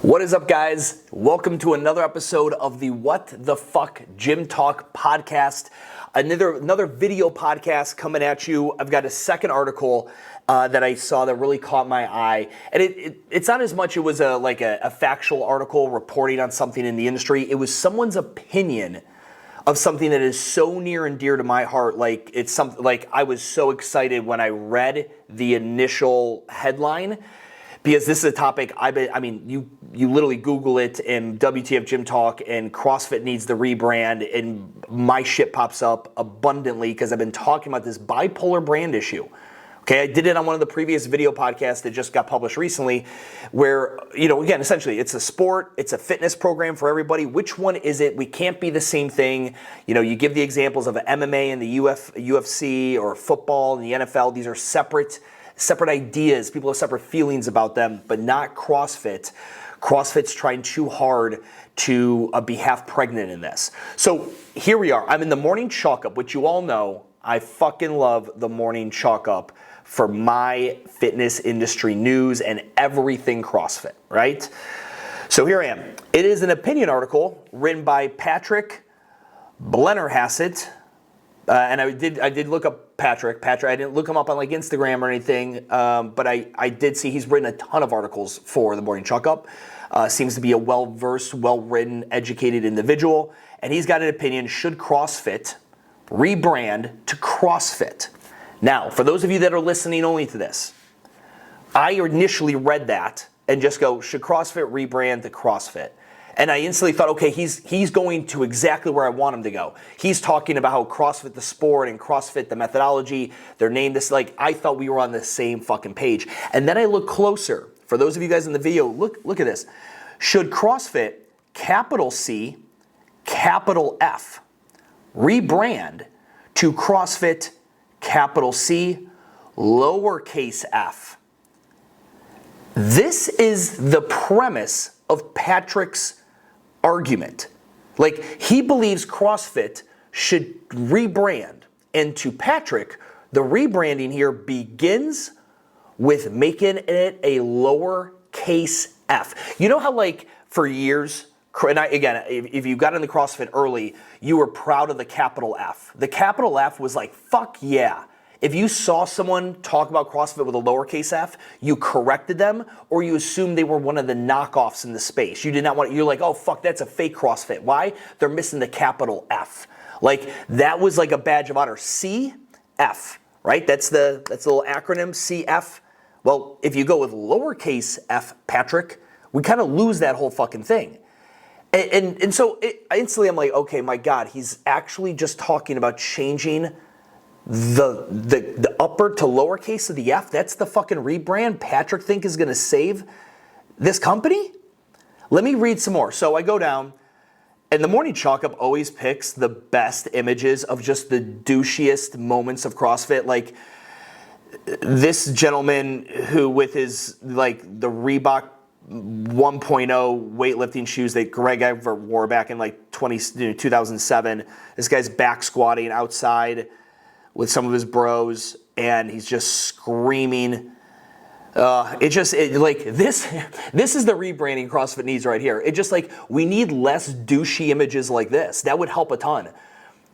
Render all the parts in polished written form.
What is up, guys? Welcome to another episode of the What the Fuck Gym Talk podcast. Another video podcast coming at you. I've got a second article that I saw that really caught my eye, and it's not as much it was a factual article reporting on something in the industry. It was someone's opinion of something that is so near and dear to my heart. Like it's something like I was so excited when I read the initial headline. Because this is a topic you literally Google it and WTF Gym Talk and CrossFit needs the rebrand and my shit pops up abundantly because I've been talking about this bipolar brand issue. Okay, I did it on one of the previous video podcasts that just got published recently where, again, essentially it's a sport, it's a fitness program for everybody. Which one is it? We can't be the same thing. You give the examples of MMA and the UFC or football and the NFL. These are separate ideas. People have separate feelings about them, but not CrossFit. CrossFit's trying too hard to be half pregnant in this. So here we are. I'm in the morning chalk up, which you all know. I fucking love the morning chalk up for my fitness industry news and everything CrossFit, right? So here I am. It is an opinion article written by Patrick Blennerhassett. And I did look up Patrick. I didn't look him up on like Instagram or anything, but I did see he's written a ton of articles for the Morning Chalk Up. Seems to be a well-versed, well-written, educated individual. And he's got an opinion, should CrossFit rebrand to CrossFit? Now, for those of you that are listening only to this, I initially read that and just go, should CrossFit rebrand to CrossFit? And I instantly thought, okay, he's going to exactly where I want him to go. He's talking about how CrossFit the sport and CrossFit the methodology, they're named this. Like, I thought we were on the same fucking page. And then I look closer. For those of you guys in the video, look at this. Should CrossFit, capital C, capital F, rebrand to CrossFit, capital C, lowercase f? This is the premise of Patrick's argument. Like, he believes CrossFit should rebrand. And to Patrick, the rebranding here begins with making it a lowercase f. You know how, like, for years, and if you got into CrossFit early, you were proud of the capital F. The capital F was like, fuck yeah. If you saw someone talk about CrossFit with a lowercase f, you corrected them or you assumed they were one of the knockoffs in the space. You did not want, you're like, oh fuck, that's a fake CrossFit. Why? They're missing the capital F. Like, that was like a badge of honor. CF, right? That's the little acronym, CF. Well, if you go with lowercase f, Patrick, we kind of lose that whole fucking thing. And so instantly I'm like, okay, my God, he's actually just talking about changing the upper to lowercase of the F. That's the fucking rebrand Patrick think is going to save this company? Let me read some more. So I go down, and the Morning Chalk Up always picks the best images of just the douchiest moments of CrossFit. Like this gentleman who with his, like, the Reebok 1.0 weightlifting shoes that Greg ever wore back in like 2007. This guy's back squatting outside with some of his bros, and he's just screaming. This is the rebranding CrossFit needs right here. It's just like, we need less douchey images like this. That would help a ton.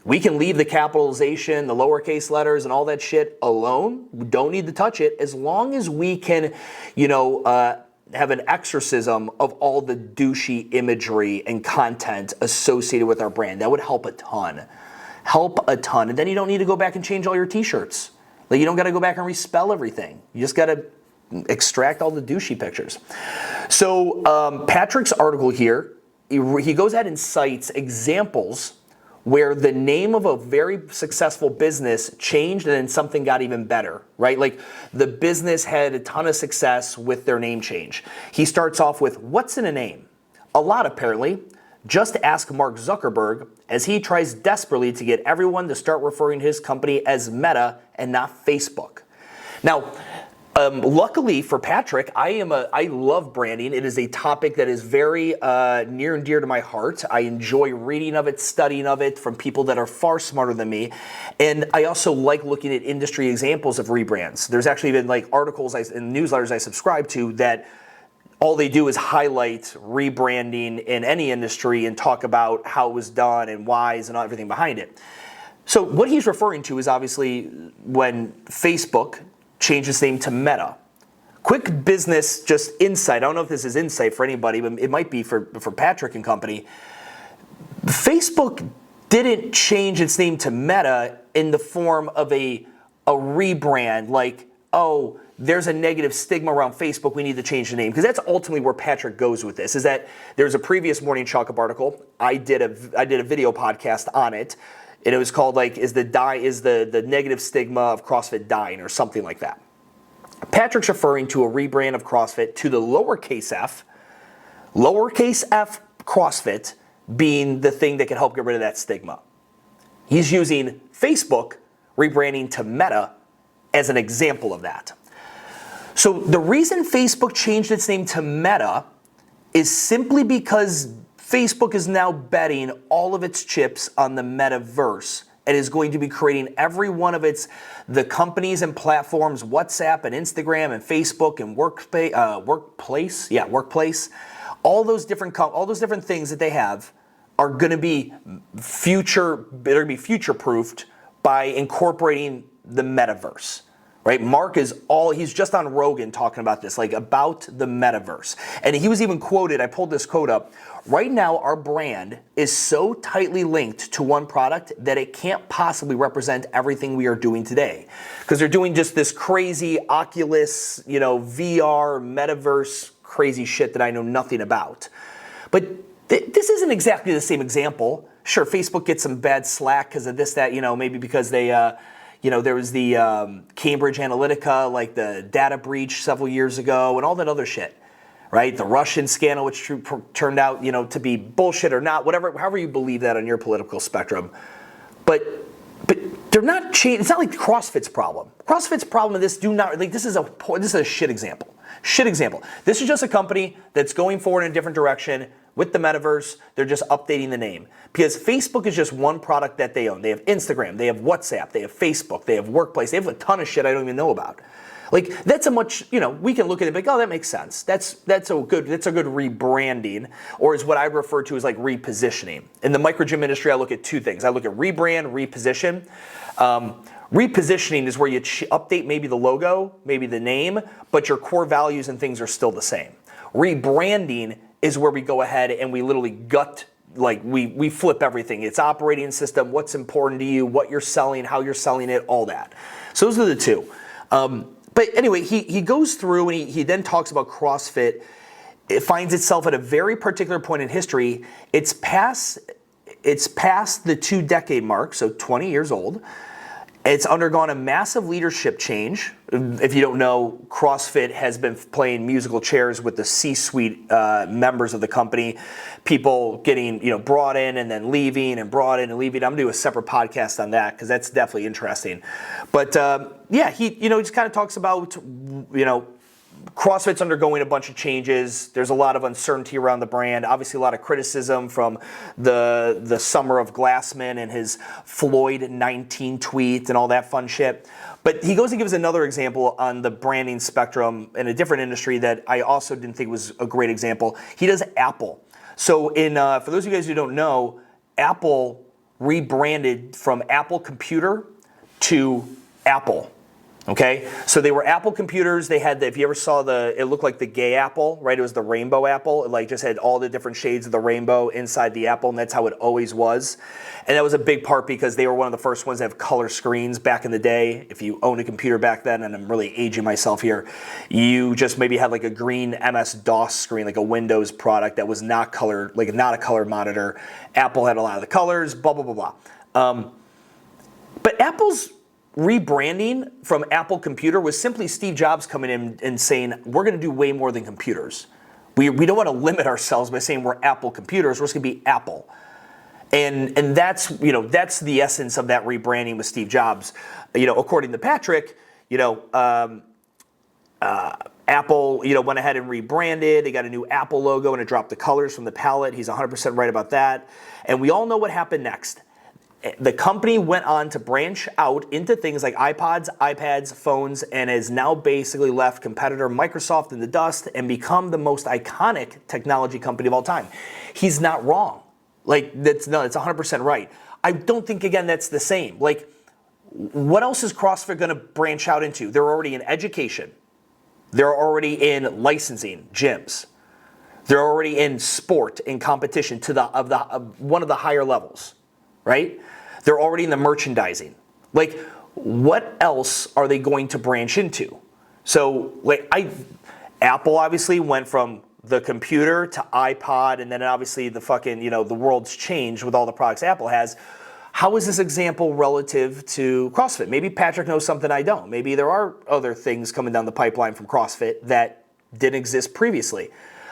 We can leave the capitalization, the lowercase letters, and all that shit alone. We don't need to touch it as long as we can, have an exorcism of all the douchey imagery and content associated with our brand. That would help a ton. And then you don't need to go back and change all your t-shirts. Like, you don't got to go back and respell everything. You just got to extract all the douchey pictures. So Patrick's article here, he goes ahead and cites examples where the name of a very successful business changed and then something got even better, right? Like, the business had a ton of success with their name change. He starts off with, what's in a name? A lot, apparently. Just ask Mark Zuckerberg, as he tries desperately to get everyone to start referring to his company as Meta and not Facebook. Now, luckily for Patrick, I love branding. It is a topic that is very near and dear to my heart. I enjoy reading of it, studying of it from people that are far smarter than me. And I also like looking at industry examples of rebrands. There's actually been like articles and newsletters I subscribe to that all they do is highlight rebranding in any industry and talk about how it was done and whys and everything behind it. So what he's referring to is obviously when Facebook changed its name to Meta. Quick business, just insight. I don't know if this is insight for anybody, but it might be for Patrick and company. Facebook didn't change its name to Meta in the form of a rebrand, like, oh, there's a negative stigma around Facebook, we need to change the name. Because that's ultimately where Patrick goes with this, is that there's a previous Morning Chalk-Up article. I did a video podcast on it, and it was called, like, is the negative stigma of CrossFit dying, or something like that. Patrick's referring to a rebrand of CrossFit to the lowercase f CrossFit being the thing that can help get rid of that stigma. He's using Facebook rebranding to Meta as an example of that. So the reason Facebook changed its name to Meta is simply because Facebook is now betting all of its chips on the metaverse and is going to be creating every one of the companies and platforms, WhatsApp and Instagram and Facebook and Workplace, all those different things that they have are going to be future-proofed by incorporating the metaverse. Right? Mark he's just on Rogan talking about this, like about the metaverse. And he was even quoted, I pulled this quote up, right now our brand is so tightly linked to one product that it can't possibly represent everything we are doing today. Because they're doing just this crazy Oculus, VR, metaverse, crazy shit that I know nothing about. But this isn't exactly the same example. Sure, Facebook gets some bad slack because of this, that, maybe because they, there was the Cambridge Analytica, like the data breach several years ago and all that other shit, right? The Russian scandal, which turned out, to be bullshit or not, however you believe that on your political spectrum. But they're not changing. It's not like CrossFit's problem. CrossFit's problem in this, this is a shit example. Shit example. This is just a company that's going forward in a different direction with the metaverse. They're just updating the name. Because Facebook is just one product that they own. They have Instagram, they have WhatsApp, they have Facebook, they have Workplace, they have a ton of shit I don't even know about. Like, that's a much, we can look at it and be like, oh, that makes sense. That's a good rebranding, or is what I refer to as like repositioning. In the micro gym industry, I look at two things. I look at rebrand, reposition. Repositioning is where you update maybe the logo, maybe the name, but your core values and things are still the same. Rebranding is where we go ahead and we literally we flip everything. It's operating system, what's important to you, what you're selling, how you're selling it, all that. So those are the two. But anyway, he goes through and he then talks about CrossFit. It finds itself at a very particular point in history. It's past the 2-decade mark, so 20 years old. It's undergone a massive leadership change. If you don't know, CrossFit has been playing musical chairs with the C-suite members of the company. People getting brought in and then leaving and brought in and leaving. I'm gonna do a separate podcast on that because that's definitely interesting. But he just kind of talks about CrossFit's undergoing a bunch of changes. There's a lot of uncertainty around the brand. Obviously, a lot of criticism from the summer of Glassman and his Floyd 19 tweet and all that fun shit. But he goes and gives another example on the branding spectrum in a different industry that I also didn't think was a great example. He does Apple. So for those of you guys who don't know, Apple rebranded from Apple Computer to Apple. Okay, so they were Apple computers. They had if you ever saw it looked like the gay apple, right? It was the rainbow apple. It just had all the different shades of the rainbow inside the apple, and that's how it always was. And that was a big part because they were one of the first ones to have color screens back in the day. If you owned a computer back then, and I'm really aging myself here, you just maybe had like a green MS-DOS screen, like a Windows product that was not colored, like not a color monitor. Apple had a lot of the colors, blah, blah, blah, blah. But Apple's rebranding from Apple Computer was simply Steve Jobs coming in and saying, we're going to do way more than computers. We don't want to limit ourselves by saying we're Apple Computers. We're just going to be Apple. And that's the essence of that rebranding with Steve Jobs. According to Patrick, Apple, went ahead and rebranded. They got a new Apple logo and it dropped the colors from the palette. He's 100% right about that. And we all know what happened next. The company went on to branch out into things like iPods, iPads, phones, and has now basically left competitor Microsoft in the dust and become the most iconic technology company of all time. He's not wrong. Like, that's 100% right. I don't think, again, that's the same. Like, what else is CrossFit going to branch out into? They're already in education. They're already in licensing gyms. They're already in sport and competition to one of the higher levels, right? They're already in the merchandising. Like, what else are they going to branch into? So, like, Apple obviously went from the computer to iPod, and then obviously the fucking, the world's changed with all the products Apple has. How is this example relative to CrossFit? Maybe Patrick knows something I don't. Maybe there are other things coming down the pipeline from CrossFit that didn't exist previously.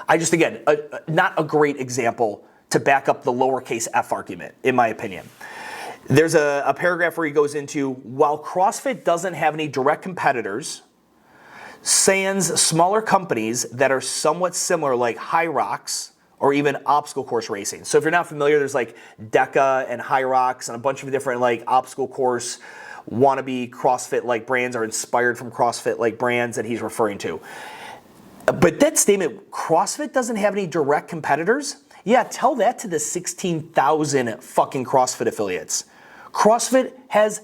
Again, not a great example to back up the lowercase f argument, in my opinion. There's a paragraph where he goes into, while CrossFit doesn't have any direct competitors, sans smaller companies that are somewhat similar, like High Rocks or even obstacle course racing. So if you're not familiar, there's like DECA and High Rocks and a bunch of different like obstacle course wannabe CrossFit-like brands or inspired from CrossFit-like brands that he's referring to. But that statement, CrossFit doesn't have any direct competitors? Yeah, tell that to the 16,000 fucking CrossFit affiliates. CrossFit has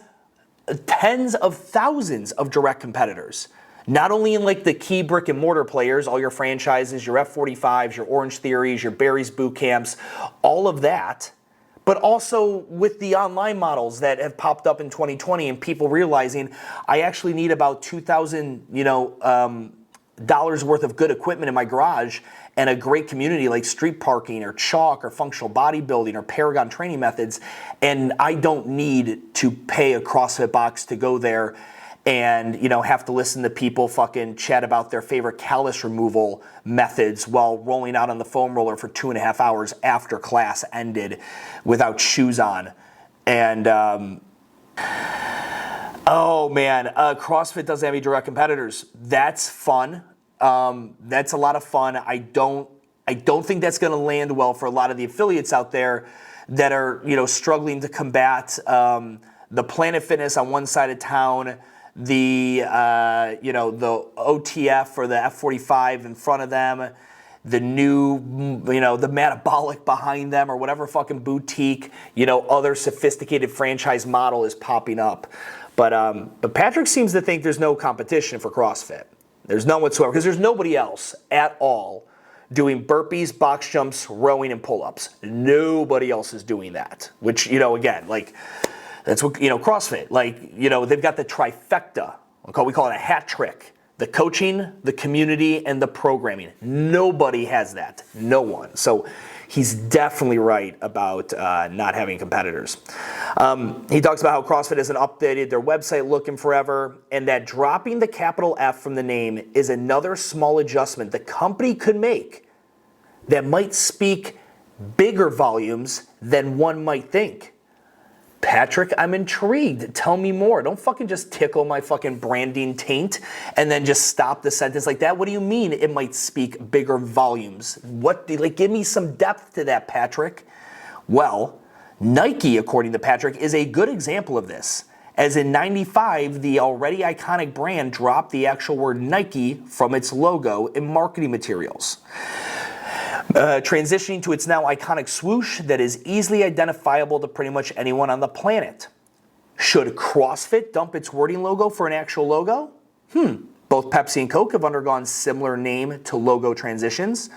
tens of thousands of direct competitors. Not only in like the key brick and mortar players, all your franchises, your F45s, your Orange Theories, your Barry's boot camps, all of that, but also with the online models that have popped up in 2020 and people realizing I actually need about $2,000, dollars worth of good equipment in my garage and a great community like street parking or chalk or functional bodybuilding or Paragon training methods, and I don't need to pay a CrossFit box to go there and have to listen to people fucking chat about their favorite callus removal methods while rolling out on the foam roller for 2.5 hours after class ended without shoes on. And oh man, CrossFit doesn't have any direct competitors. That's fun. That's a lot of fun. I don't think that's going to land well for a lot of the affiliates out there that are struggling to combat the Planet Fitness on one side of town, the OTF or the F45 in front of them, the new the Metabolic behind them, or whatever fucking boutique other sophisticated franchise model is popping up. But Patrick seems to think there's no competition for CrossFit. There's none whatsoever, because there's nobody else at all doing burpees, box jumps, rowing, and pull-ups. Nobody else is doing that, which, again, like, that's what, CrossFit, like, they've got the trifecta. We call it a hat trick. The coaching, the community, and the programming. Nobody has that. No one. So he's definitely right about not having competitors. He talks about how CrossFit hasn't updated their website look in forever, and that dropping the capital F from the name is another small adjustment the company could make that might speak bigger volumes than one might think. Patrick, I'm intrigued. Tell me more. Don't fucking just tickle my fucking branding taint and then just stop the sentence like that. What do you mean it might speak bigger volumes? Give me some depth to that, Patrick. Well, Nike, according to Patrick, is a good example of this. As in '95, the already iconic brand dropped the actual word Nike from its logo in marketing materials, transitioning to its now iconic swoosh that is easily identifiable to pretty much anyone on the planet. Should CrossFit dump its wording logo for an actual logo? Both Pepsi and Coke have undergone similar name to logo transitions,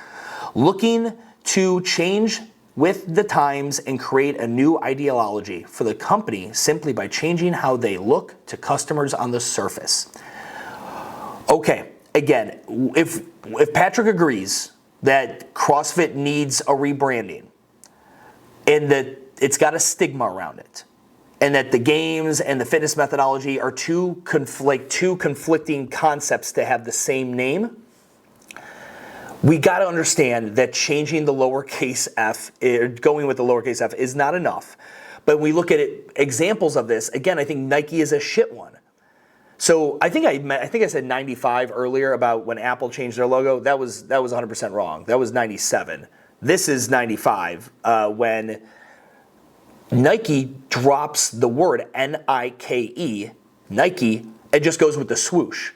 looking to change with the times and create a new ideology for the company simply by changing how they look to customers on the surface. Okay, again, if Patrick agrees that CrossFit needs a rebranding and that it's got a stigma around it, and that the games and the fitness methodology are two conflicting concepts to have the same name, we got to understand that changing the lowercase f, going with the lowercase f, is not enough. But when we look at examples of this, again, I think Nike is a shit one. So I think I said 95 earlier about when Apple changed their logo. That was 100% wrong. That was 97. This is 95 when Nike drops the word Nike, Nike, it just goes with the swoosh.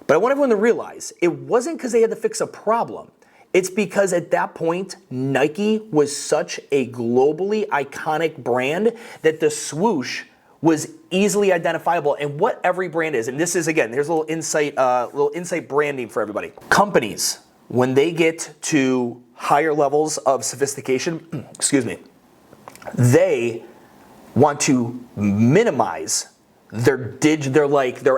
But I want everyone to realize it wasn't because they had to fix a problem. It's because at that point, Nike was such a globally iconic brand that the swoosh was easily identifiable. And what every brand is, and this is, again, here's a little insight branding for everybody. Companies, when they get to higher levels of sophistication, excuse me, they want to minimize their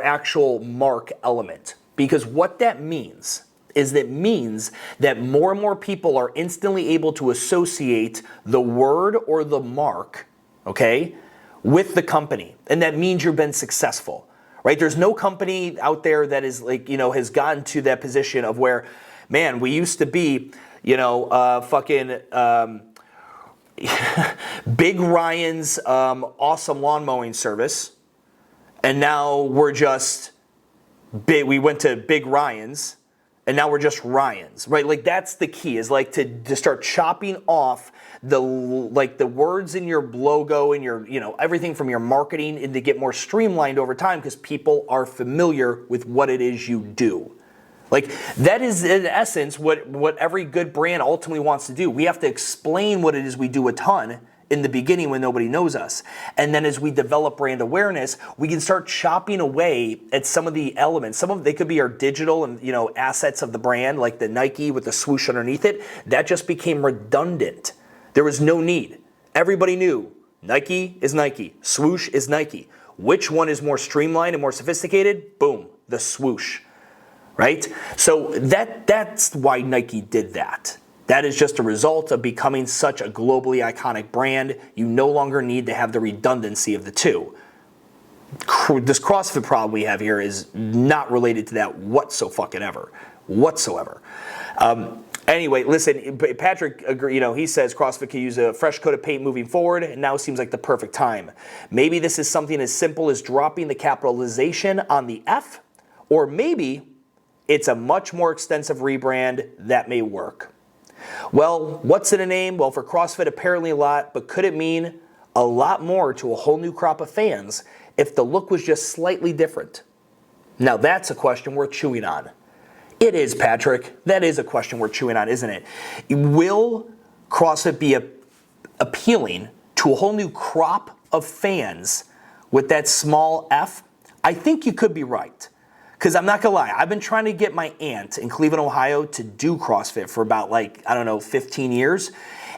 actual mark element. Because what that means is that more and more people are instantly able to associate the word or the mark, okay, with the company. And that means you've been successful, right? There's no company out there that is like, has gotten to that position of where, man, we used to be, Big Ryan's awesome lawn mowing service, and now we're just we went to Big Ryan's, and now we're just Ryan's, right? Like that's the key, is like to start chopping off the words in your logo and your everything from your marketing, and to get more streamlined over time because people are familiar with what it is you do. Like that is in essence what every good brand ultimately wants to do. We have to explain what it is we do a ton in the beginning when nobody knows us. And then as we develop brand awareness, we can start chopping away at some of the elements. Some of they could be our digital and assets of the brand, like the Nike with the swoosh underneath it. That just became redundant. There was no need. Everybody knew Nike is Nike, swoosh is Nike. Which one is more streamlined and more sophisticated? Boom, the swoosh. Right? So that's why Nike did that. That is just a result of becoming such a globally iconic brand. You no longer need to have the redundancy of the two. This CrossFit problem we have here is not related to that whatsoever. Anyway, listen, Patrick, he says CrossFit could use a fresh coat of paint moving forward, and now seems like the perfect time. Maybe this is something as simple as dropping the capitalization on the F, or maybe it's a much more extensive rebrand that may work. Well, what's in a name? Well, for CrossFit, apparently a lot, but could it mean a lot more to a whole new crop of fans if the look was just slightly different? Now, that's a question worth chewing on. It is, Patrick. That is a question worth chewing on, isn't it? Will CrossFit be appealing to a whole new crop of fans with that small F? I think you could be right. Because I'm not going to lie, I've been trying to get my aunt in Cleveland, Ohio to do CrossFit for about 15 years.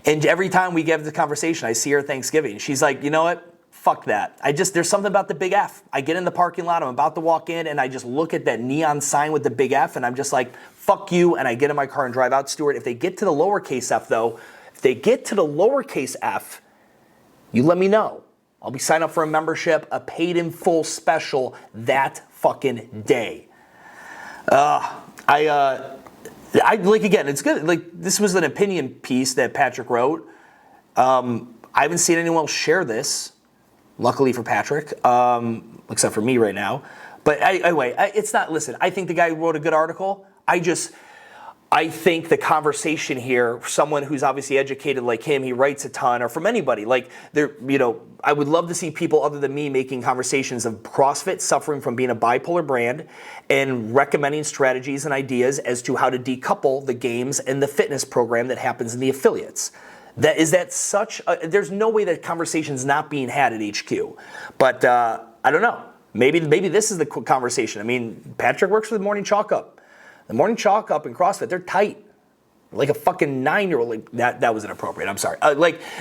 And every time we get the conversation, I see her at Thanksgiving. She's like, you know what? Fuck that. There's something about the big F. I get in the parking lot, I'm about to walk in, and I just look at that neon sign with the big F, and I'm just like, fuck you, and I get in my car and drive out, Stuart. If they get to the lowercase f, though, you let me know. I'll be signing up for a membership, a paid in full special that fucking day. Again, it's good. Like, this was an opinion piece that Patrick wrote. I haven't seen anyone else share this, luckily for Patrick, except for me right now. But anyway, it's not, listen, I think the guy wrote a good article. I think the conversation here, someone who's obviously educated like him, he writes a ton, or from anybody, I would love to see people other than me making conversations of CrossFit suffering from being a bipolar brand and recommending strategies and ideas as to how to decouple the games and the fitness program that happens in the affiliates. There's no way that conversation's not being had at HQ. But I don't know. Maybe this is the conversation. I mean, Patrick works for the Morning Chalk Up. The Morning Chalk Up in CrossFit, they're tight. Like a fucking 9-year-old. Like, that was inappropriate. I'm sorry.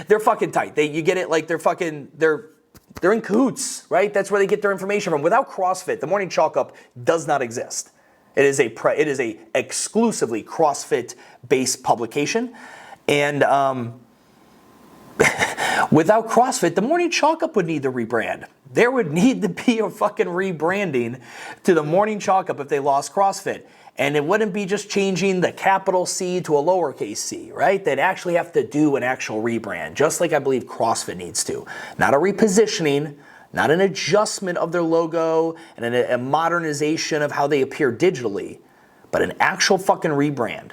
They're fucking tight. You get it? Like, they're in cahoots, right? That's where they get their information from. Without CrossFit, the Morning Chalk Up does not exist. It is a exclusively CrossFit-based publication. And without CrossFit, the Morning Chalk Up would need to rebrand. There would need to be a fucking rebranding to the Morning Chalk Up if they lost CrossFit. And it wouldn't be just changing the capital C to a lowercase c, right? They'd actually have to do an actual rebrand, just like I believe CrossFit needs to. Not a repositioning, not an adjustment of their logo and a modernization of how they appear digitally, but an actual fucking rebrand.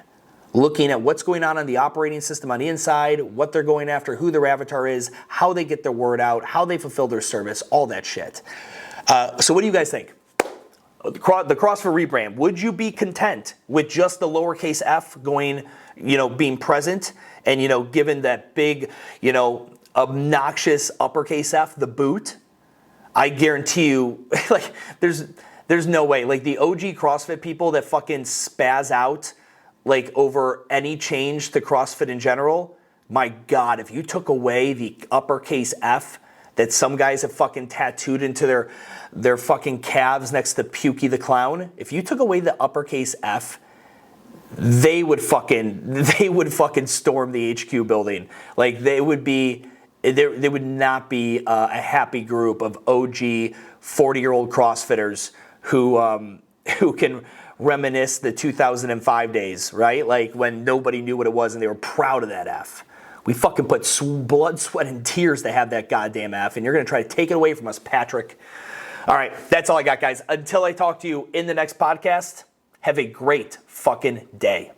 looking at what's going on the operating system on the inside, what they're going after, who their avatar is, how they get their word out, how they fulfill their service, all that shit. So what do you guys think? The CrossFit rebrand, would you be content with just the lowercase f going, being present and, given that big, obnoxious uppercase F, the boot? I guarantee you, like, there's no way. Like, the OG CrossFit people that fucking spaz out, like, over any change to CrossFit in general, my God, if you took away the uppercase F that some guys have fucking tattooed into their fucking calves next to Pukey the Clown, if you took away the uppercase F, they would fucking storm the HQ building. Like, they would not be a happy group of OG 40-year-old CrossFitters who can reminisce the 2005 days, right? Like, when nobody knew what it was and they were proud of that F. We fucking put blood, sweat, and tears to have that goddamn F, and you're gonna try to take it away from us, Patrick. All right, that's all I got, guys. Until I talk to you in the next podcast, have a great fucking day.